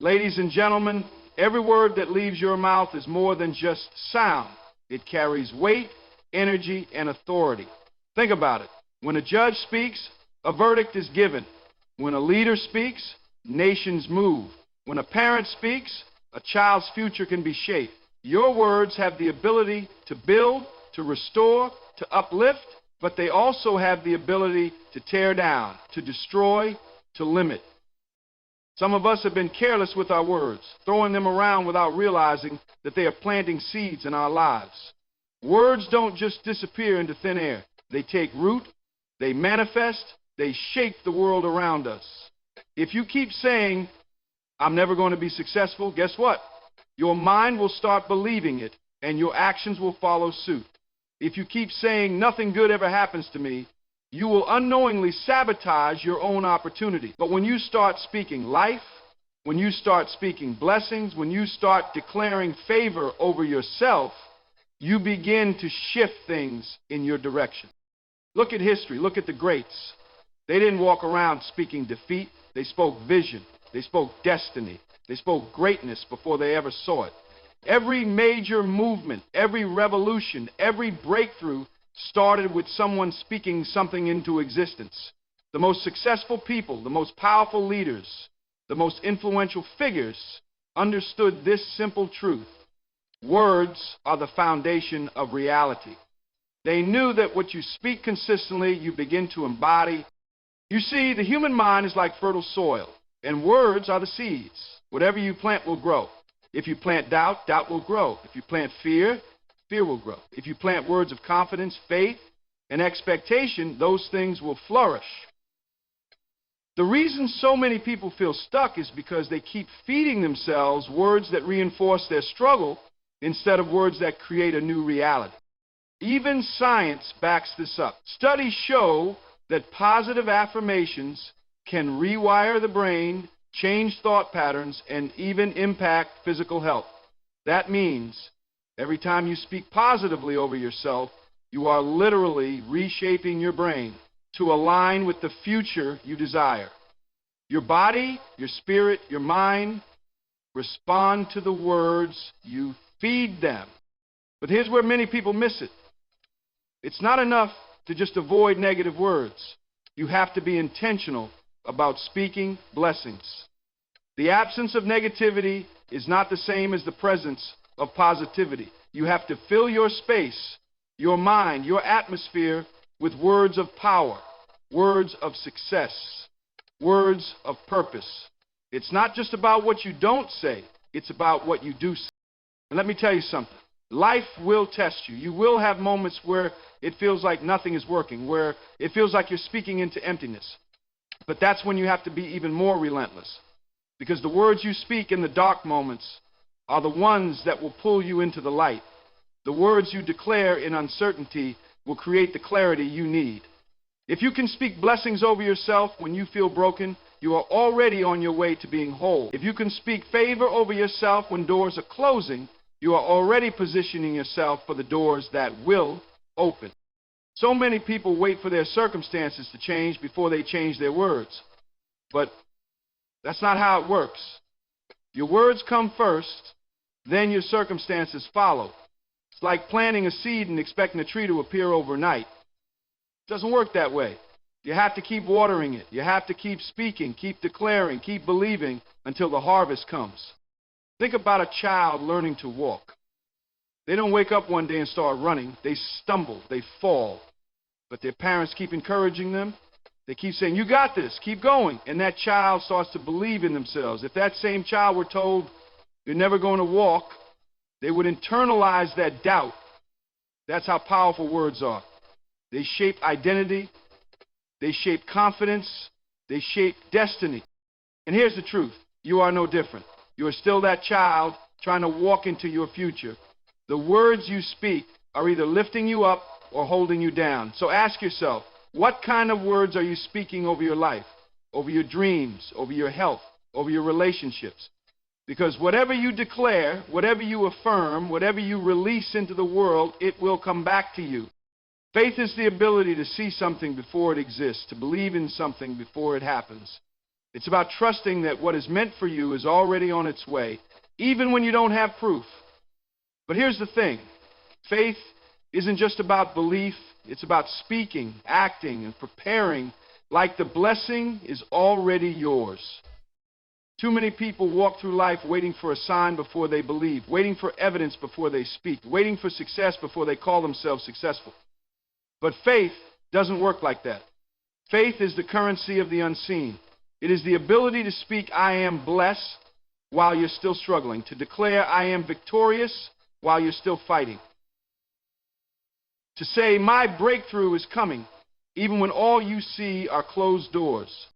Ladies and gentlemen, every word that leaves your mouth is more than just sound. It carries weight, energy, and authority. Think about it. When a judge speaks, a verdict is given. When a leader speaks, nations move. When a parent speaks, a child's future can be shaped. Your words have the ability to build, to restore, to uplift, but they also have the ability to tear down, to destroy, to limit. Some of us have been careless with our words, throwing them around without realizing that they are planting seeds in our lives. Words don't just disappear into thin air. They take root, they manifest, they shape the world around us. If you keep saying, "I'm never going to be successful," guess what? Your mind will start believing it, and your actions will follow suit. If you keep saying, "Nothing good ever happens to me," you will unknowingly sabotage your own opportunity. But when you start speaking life, when you start speaking blessings, when you start declaring favor over yourself, you begin to shift things in your direction. Look at history. Look at the greats. They didn't walk around speaking defeat. They spoke vision. They spoke destiny. They spoke greatness before they ever saw it. Every major movement, every revolution, every breakthrough started with someone speaking something into existence. The most successful people, the most powerful leaders, the most influential figures understood this simple truth. Words are the foundation of reality. They knew that what you speak consistently, you begin to embody. You see, the human mind is like fertile soil, and words are the seeds. Whatever you plant will grow. If you plant doubt, doubt will grow. If you plant fear, fear will grow. If you plant words of confidence, faith, and expectation, those things will flourish. The reason so many people feel stuck is because they keep feeding themselves words that reinforce their struggle instead of words that create a new reality. Even science backs this up. Studies show that positive affirmations can rewire the brain, change thought patterns, and even impact physical health. That means every time you speak positively over yourself, you are literally reshaping your brain to align with the future you desire. Your body, your spirit, your mind respond to the words you feed them. But here's where many people miss it. It's not enough to just avoid negative words. You have to be intentional about speaking blessings. The absence of negativity is not the same as the presence of positivity. You have to fill your space, your mind, your atmosphere with words of power, words of success, words of purpose. It's not just about what you don't say, it's about what you do say. And let me tell you something. Life will test you. You will have moments where it feels like nothing is working, where it feels like you're speaking into emptiness. But that's when you have to be even more relentless. Because the words you speak in the dark moments are the ones that will pull you into the light. The words you declare in uncertainty will create the clarity you need. If you can speak blessings over yourself when you feel broken, you are already on your way to being whole. If you can speak favor over yourself when doors are closing, you are already positioning yourself for the doors that will open. So many people wait for their circumstances to change before they change their words. But that's not how it works. Your words come first, then your circumstances follow. It's like planting a seed and expecting a tree to appear overnight. It doesn't work that way. You have to keep watering it. You have to keep speaking, keep declaring, keep believing until the harvest comes. Think about a child learning to walk. They don't wake up one day and start running. They stumble, they fall. But their parents keep encouraging them. They keep saying, "You got this, keep going." And that child starts to believe in themselves. If that same child were told, "You're never going to walk," they would internalize that doubt. That's how powerful words are. They shape identity. They shape confidence. They shape destiny. And here's the truth. You are no different. You are still that child trying to walk into your future. The words you speak are either lifting you up or holding you down. So ask yourself, what kind of words are you speaking over your life, over your dreams, over your health, over your relationships? Because whatever you declare, whatever you affirm, whatever you release into the world, it will come back to you. Faith is the ability to see something before it exists, to believe in something before it happens. It's about trusting that what is meant for you is already on its way, even when you don't have proof. But here's the thing. Faith isn't just about belief. It's about speaking, acting, and preparing like the blessing is already yours. Too many people walk through life waiting for a sign before they believe, waiting for evidence before they speak, waiting for success before they call themselves successful. But faith doesn't work like that. Faith is the currency of the unseen. It is the ability to speak, "I am blessed," while you're still struggling, to declare, "I am victorious," while you're still fighting. To say, "My breakthrough is coming," even when all you see are closed doors.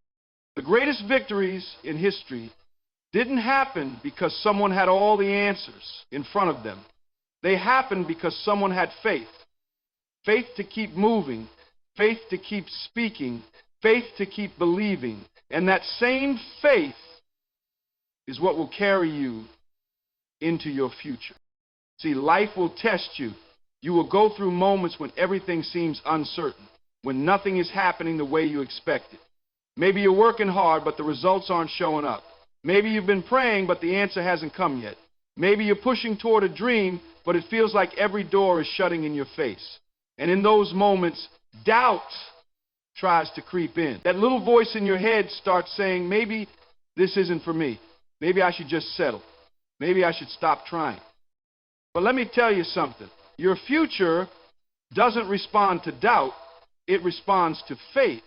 The greatest victories in history didn't happen because someone had all the answers in front of them. They happened because someone had faith. Faith to keep moving, faith to keep speaking, faith to keep believing. And that same faith is what will carry you into your future. See, life will test you. You will go through moments when everything seems uncertain, when nothing is happening the way you expected. Maybe you're working hard, but the results aren't showing up. Maybe you've been praying, but the answer hasn't come yet. Maybe you're pushing toward a dream, but it feels like every door is shutting in your face. And in those moments, doubt tries to creep in. That little voice in your head starts saying, "Maybe this isn't for me. Maybe I should just settle. Maybe I should stop trying." But let me tell you something. Your future doesn't respond to doubt. It responds to faith.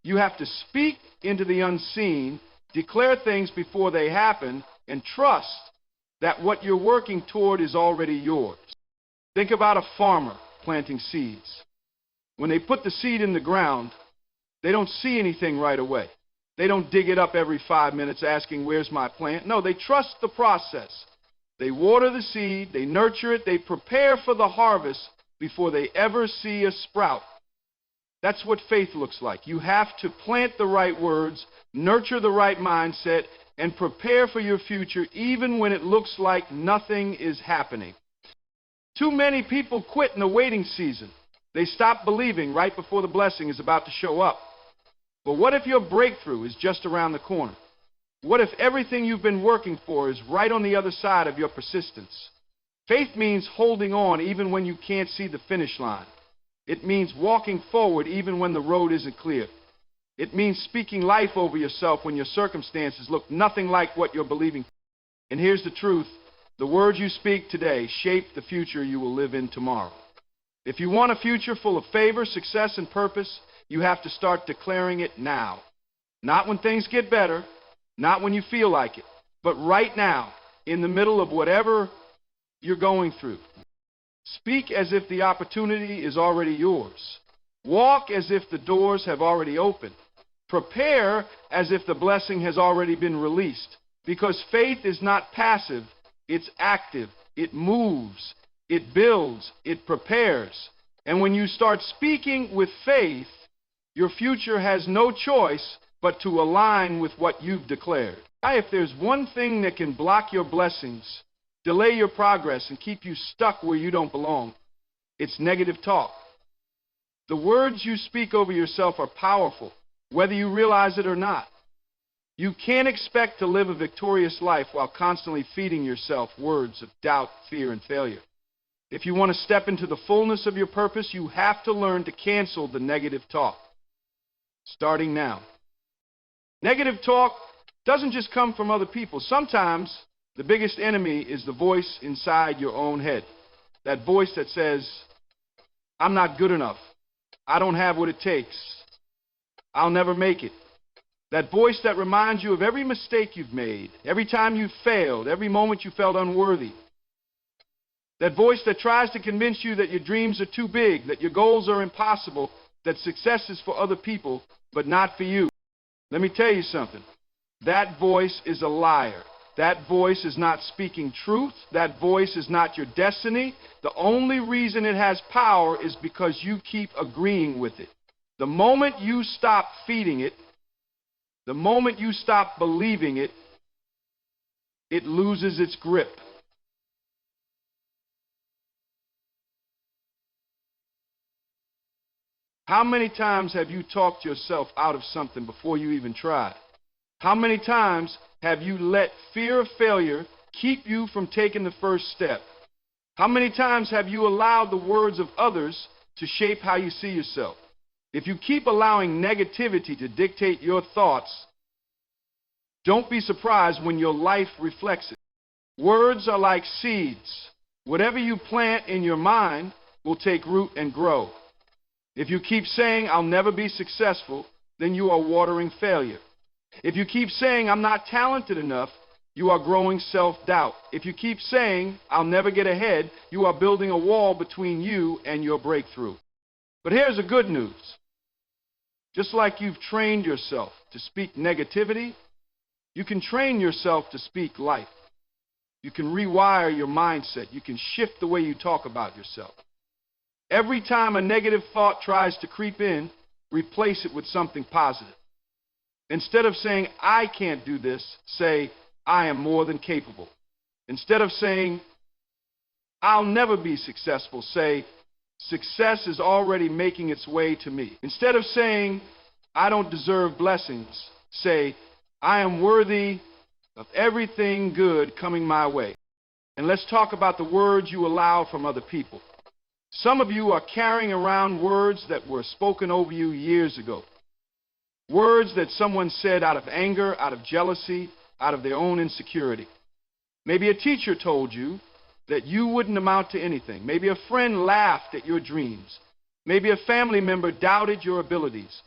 You have to speak into the unseen, declare things before they happen, and trust that what you're working toward is already yours. Think about a farmer planting seeds. When they put the seed in the ground, they don't see anything right away. They don't dig it up every 5 minutes asking, "Where's my plant?" No, they trust the process. They water the seed, they nurture it, they prepare for the harvest before they ever see a sprout. That's what faith looks like. You have to plant the right words, nurture the right mindset, and prepare for your future even when it looks like nothing is happening. Too many people quit in the waiting season. They stop believing right before the blessing is about to show up. But what if your breakthrough is just around the corner? What if everything you've been working for is right on the other side of your persistence? Faith means holding on even when you can't see the finish line. It means walking forward even when the road isn't clear. It means speaking life over yourself when your circumstances look nothing like what you're believing. And here's the truth. The words you speak today shape the future you will live in tomorrow. If you want a future full of favor, success, and purpose, you have to start declaring it now. Not when things get better, not when you feel like it, but right now, in the middle of whatever you're going through. Speak as if the opportunity is already yours. Walk as if the doors have already opened. Prepare as if the blessing has already been released. Because faith is not passive, it's active. It moves, it builds, it prepares. And when you start speaking with faith, your future has no choice but to align with what you've declared. If there's one thing that can block your blessings, delay your progress, and keep you stuck where you don't belong, it's negative talk. The words you speak over yourself are powerful, whether you realize it or not. You can't expect to live a victorious life while constantly feeding yourself words of doubt, fear, and failure. If you want to step into the fullness of your purpose, you have to learn to cancel the negative talk. Starting now. Negative talk doesn't just come from other people. Sometimes the biggest enemy is the voice inside your own head. That voice that says, "I'm not good enough. I don't have what it takes. I'll never make it." That voice that reminds you of every mistake you've made, every time you failed, every moment you felt unworthy. That voice that tries to convince you that your dreams are too big, that your goals are impossible, that success is for other people, but not for you. Let me tell you something. That voice is a liar. That voice is not speaking truth. That voice is not your destiny. The only reason it has power is because you keep agreeing with it. The moment you stop feeding it, the moment you stop believing it, it loses its grip. How many times have you talked yourself out of something before you even tried? How many times have you let fear of failure keep you from taking the first step? How many times have you allowed the words of others to shape how you see yourself? If you keep allowing negativity to dictate your thoughts, don't be surprised when your life reflects it. Words are like seeds. Whatever you plant in your mind will take root and grow. If you keep saying, "I'll never be successful," then you are watering failure. If you keep saying, "I'm not talented enough," you are growing self-doubt. If you keep saying, "I'll never get ahead," you are building a wall between you and your breakthrough. But here's the good news. Just like you've trained yourself to speak negativity, you can train yourself to speak life. You can rewire your mindset. You can shift the way you talk about yourself. Every time a negative thought tries to creep in, replace it with something positive. Instead of saying, "I can't do this," say, "I am more than capable." Instead of saying, "I'll never be successful," say, "Success is already making its way to me." Instead of saying, "I don't deserve blessings," say, "I am worthy of everything good coming my way." And let's talk about the words you allow from other people. Some of you are carrying around words that were spoken over you years ago. Words that someone said out of anger, out of jealousy, out of their own insecurity. Maybe a teacher told you that you wouldn't amount to anything. Maybe a friend laughed at your dreams. Maybe a family member doubted your abilities.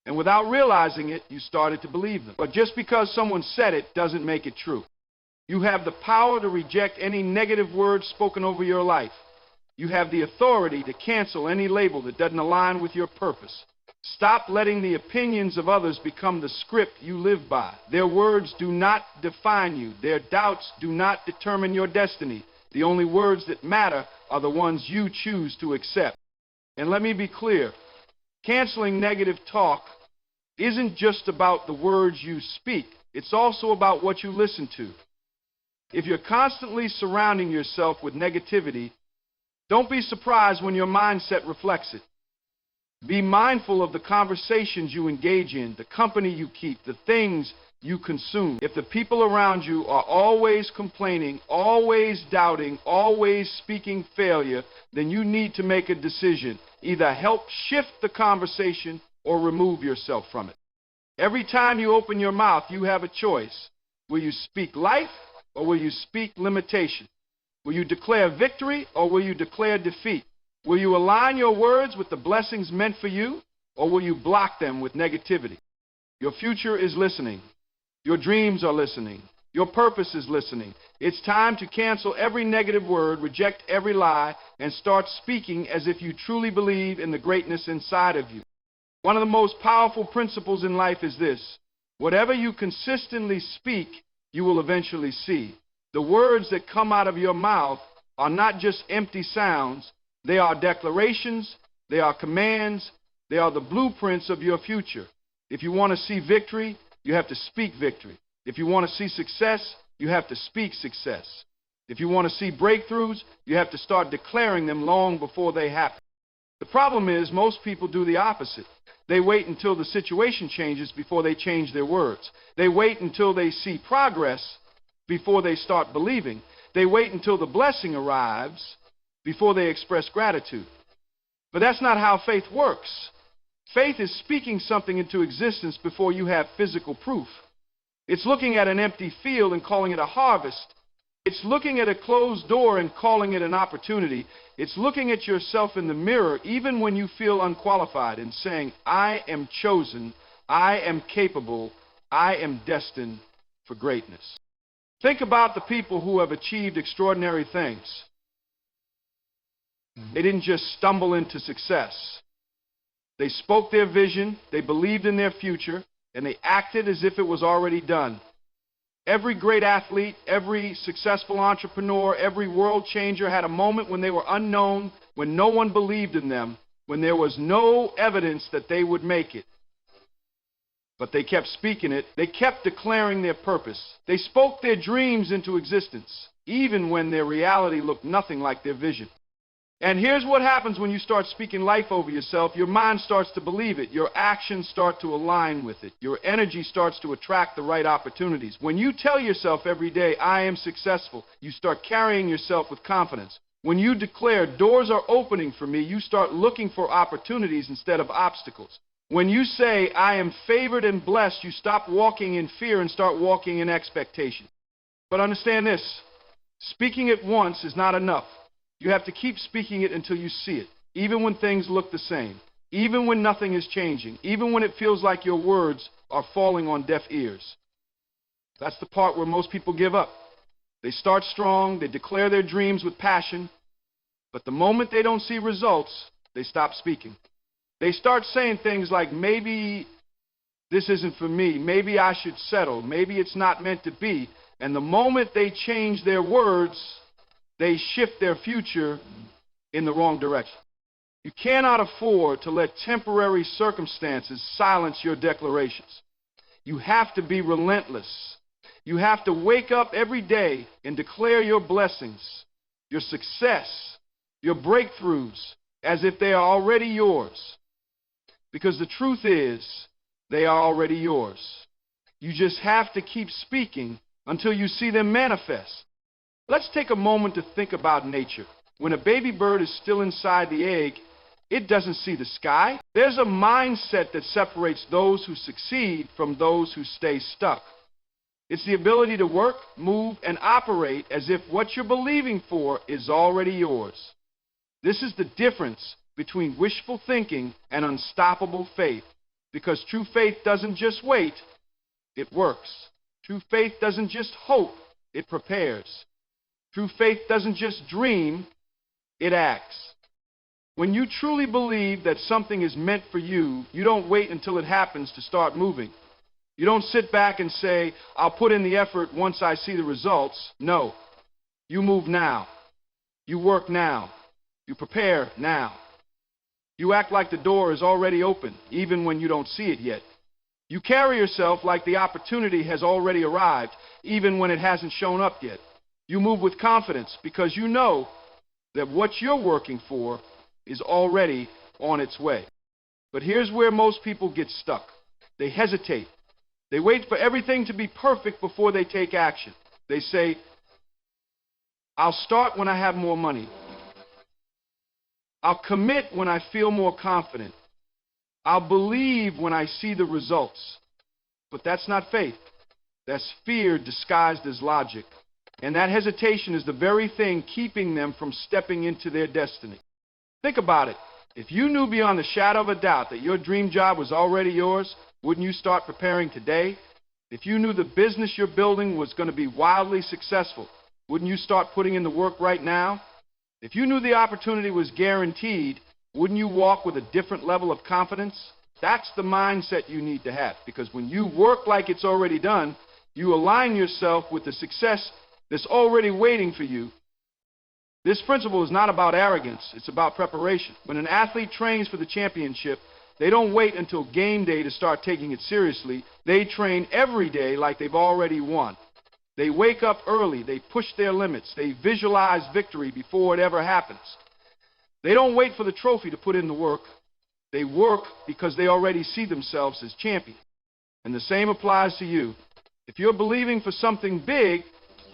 And without realizing it, you started to believe them. But just because someone said it doesn't make it true. You have the power to reject any negative words spoken over your life. You have the authority to cancel any label that doesn't align with your purpose. Stop letting the opinions of others become the script you live by. Their words do not define you. Their doubts do not determine your destiny. The only words that matter are the ones you choose to accept. And let me be clear, canceling negative talk isn't just about the words you speak. It's also about what you listen to. If you're constantly surrounding yourself with negativity, don't be surprised when your mindset reflects it. Be mindful of the conversations you engage in, the company you keep, the things you consume. If the people around you are always complaining, always doubting, always speaking failure, then you need to make a decision. Either help shift the conversation or remove yourself from it. Every time you open your mouth, you have a choice. Will you speak life or will you speak limitation? Will you declare victory or will you declare defeat? Will you align your words with the blessings meant for you, or will you block them with negativity? Your future is listening. Your dreams are listening. Your purpose is listening. It's time to cancel every negative word, reject every lie, and start speaking as if you truly believe in the greatness inside of you. One of the most powerful principles in life is this: whatever you consistently speak, you will eventually see. The words that come out of your mouth are not just empty sounds. They are declarations, they are commands, they are the blueprints of your future. If you want to see victory, you have to speak victory. If you want to see success, you have to speak success. If you want to see breakthroughs, you have to start declaring them long before they happen. The problem is most people do the opposite. They wait until the situation changes before they change their words. They wait until they see progress before they start believing. They wait until the blessing arrives before they express gratitude. But that's not how faith works. Faith is speaking something into existence before you have physical proof. It's looking at an empty field and calling it a harvest. It's looking at a closed door and calling it an opportunity. It's looking at yourself in the mirror even when you feel unqualified and saying, "I am chosen, I am capable, I am destined for greatness." Think about the people who have achieved extraordinary things. They didn't just stumble into success. They spoke their vision, they believed in their future, and they acted as if it was already done. Every great athlete, every successful entrepreneur, every world changer had a moment when they were unknown, when no one believed in them, when there was no evidence that they would make it. But they kept speaking it. They kept declaring their purpose. They spoke their dreams into existence, even when their reality looked nothing like their vision. And here's what happens when you start speaking life over yourself. Your mind starts to believe it. Your actions start to align with it. Your energy starts to attract the right opportunities. When you tell yourself every day, I am successful, you start carrying yourself with confidence. When you declare, doors are opening for me, you start looking for opportunities instead of obstacles. When you say, I am favored and blessed, you stop walking in fear and start walking in expectation. But understand this, speaking it once is not enough. You have to keep speaking it until you see it, even when things look the same, even when nothing is changing, even when it feels like your words are falling on deaf ears. That's the part where most people give up. They start strong, they declare their dreams with passion, but the moment they don't see results, they stop speaking. They start saying things like, maybe this isn't for me, maybe I should settle, maybe it's not meant to be. And the moment they change their words, they shift their future in the wrong direction. You cannot afford to let temporary circumstances silence your declarations. You have to be relentless. You have to wake up every day and declare your blessings, your success, your breakthroughs as if they are already yours. Because the truth is, they are already yours. You just have to keep speaking until you see them manifest. Let's take a moment to think about nature. When a baby bird is still inside the egg, it doesn't see the sky. There's a mindset that separates those who succeed from those who stay stuck. It's the ability to work, move, and operate as if what you're believing for is already yours. This is the difference between wishful thinking and unstoppable faith. Because true faith doesn't just wait, it works. True faith doesn't just hope, it prepares. True faith doesn't just dream, it acts. When you truly believe that something is meant for you, you don't wait until it happens to start moving. You don't sit back and say, I'll put in the effort once I see the results. No. You move now. You work now. You prepare now. You act like the door is already open, even when you don't see it yet. You carry yourself like the opportunity has already arrived, even when it hasn't shown up yet. You move with confidence because you know that what you're working for is already on its way. But here's where most people get stuck. They hesitate. They wait for everything to be perfect before they take action. They say, I'll start when I have more money. I'll commit when I feel more confident. I'll believe when I see the results. But that's not faith. That's fear disguised as logic. And that hesitation is the very thing keeping them from stepping into their destiny. Think about it. If you knew beyond the shadow of a doubt that your dream job was already yours, wouldn't you start preparing today? If you knew the business you're building was going to be wildly successful, wouldn't you start putting in the work right now? If you knew the opportunity was guaranteed, wouldn't you walk with a different level of confidence? That's the mindset you need to have, because when you work like it's already done, you align yourself with the success that's already waiting for you. This principle is not about arrogance, it's about preparation. When an athlete trains for the championship, they don't wait until game day to start taking it seriously. They train every day like they've already won. They wake up early, they push their limits, they visualize victory before it ever happens. They don't wait for the trophy to put in the work. They work because they already see themselves as champions. And the same applies to you. If you're believing for something big,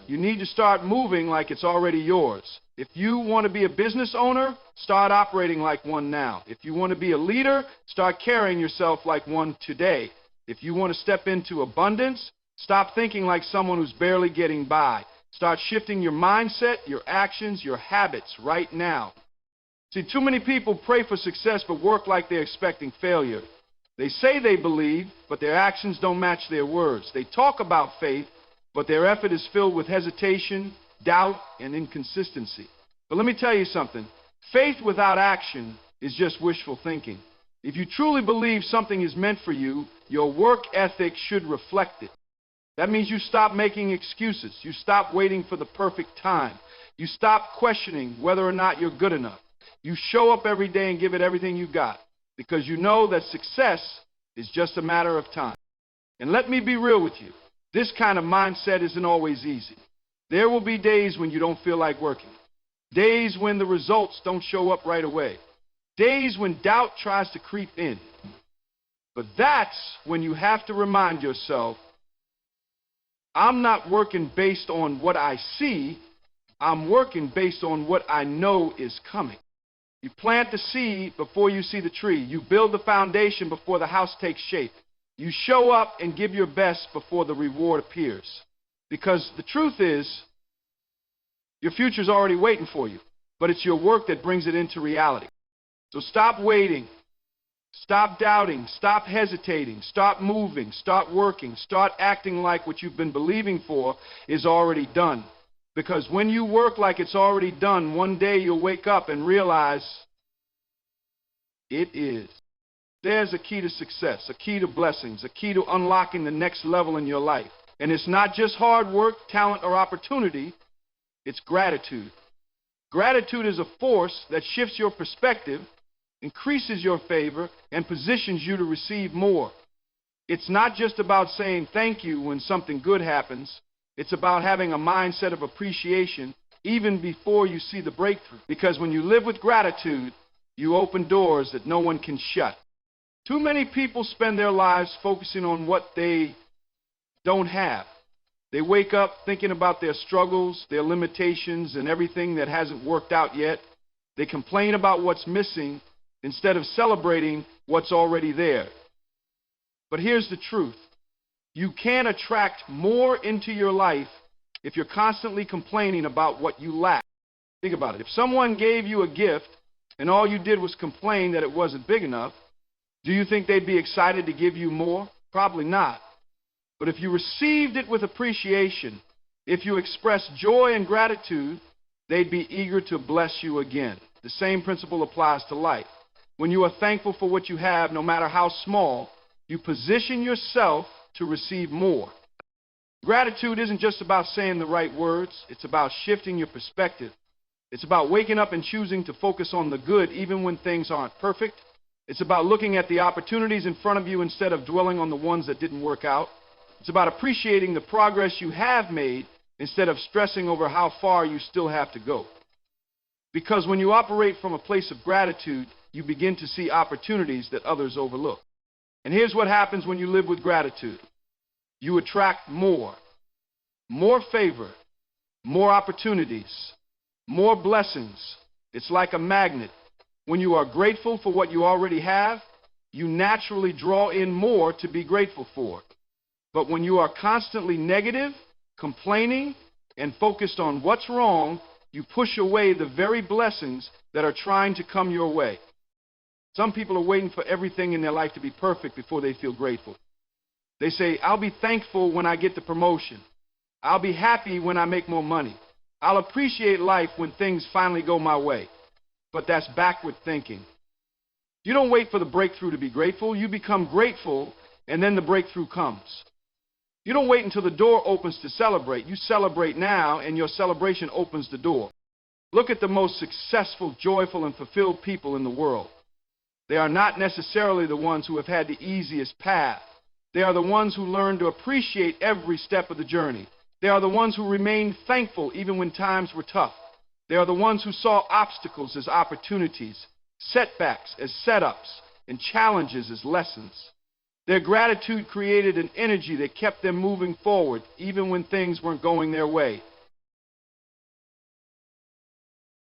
you need to start moving like it's already yours. If you want to be a business owner, start operating like one now. If you want to be a leader, start carrying yourself like one today. If you want to step into abundance, stop thinking like someone who's barely getting by. Start shifting your mindset, your actions, your habits right now. See, too many people pray for success but work like they're expecting failure. They say they believe, but their actions don't match their words. They talk about faith, but their effort is filled with hesitation, doubt, and inconsistency. But let me tell you something. Faith without action is just wishful thinking. If you truly believe something is meant for you, your work ethic should reflect it. That means you stop making excuses. You stop waiting for the perfect time. You stop questioning whether or not you're good enough. You show up every day and give it everything you got, because you know that success is just a matter of time. And let me be real with you. This kind of mindset isn't always easy. There will be days when you don't feel like working. days when the results don't show up right away, days when doubt tries to creep in. But that's when you have to remind yourself, I'm not working based on what I see, I'm working based on what I know is coming. You plant the seed before you see the tree. You build the foundation before the house takes shape. You show up and give your best before the reward appears. Because the truth is, your future's already waiting for you, but it's your work that brings it into reality. So stop waiting, stop doubting, stop hesitating, stop moving, start working, start acting like what you've been believing for is already done. Because when you work like it's already done, one day you'll wake up and realize it is. There's a key to success, a key to blessings, a key to unlocking the next level in your life. And it's not just hard work, talent, or opportunity, it's gratitude. Gratitude is a force that shifts your perspective, increases your favor, and positions you to receive more. It's not just about saying thank you when something good happens. It's about having a mindset of appreciation even before you see the breakthrough. Because when you live with gratitude, you open doors that no one can shut. Too many people spend their lives focusing on what they don't have. They wake up thinking about their struggles, their limitations, and everything that hasn't worked out yet. They complain about what's missing instead of celebrating what's already there. But here's the truth. You can't attract more into your life if you're constantly complaining about what you lack. Think about it. If someone gave you a gift and all you did was complain that it wasn't big enough, do you think they'd be excited to give you more? Probably not. But if you received it with appreciation, if you expressed joy and gratitude, they'd be eager to bless you again. The same principle applies to life. When you are thankful for what you have, no matter how small, you position yourself to receive more. Gratitude isn't just about saying the right words. It's about shifting your perspective. It's about waking up and choosing to focus on the good even when things aren't perfect. It's about looking at the opportunities in front of you instead of dwelling on the ones that didn't work out. It's about appreciating the progress you have made instead of stressing over how far you still have to go. Because when you operate from a place of gratitude, you begin to see opportunities that others overlook. And here's what happens when you live with gratitude. You attract more favor, more opportunities, more blessings. It's like a magnet. When you are grateful for what you already have, you naturally draw in more to be grateful for. But when you are constantly negative, complaining, and focused on what's wrong, you push away the very blessings that are trying to come your way. Some people are waiting for everything in their life to be perfect before they feel grateful. They say, I'll be thankful when I get the promotion. I'll be happy when I make more money. I'll appreciate life when things finally go my way. But that's backward thinking. You don't wait for the breakthrough to be grateful. You become grateful, and then the breakthrough comes. You don't wait until the door opens to celebrate. You celebrate now, and your celebration opens the door. Look at the most successful, joyful, and fulfilled people in the world. They are not necessarily the ones who have had the easiest path. They are the ones who learn to appreciate every step of the journey. They are the ones who remained thankful even when times were tough. They are the ones who saw obstacles as opportunities, setbacks as setups, and challenges as lessons. Their gratitude created an energy that kept them moving forward even when things weren't going their way.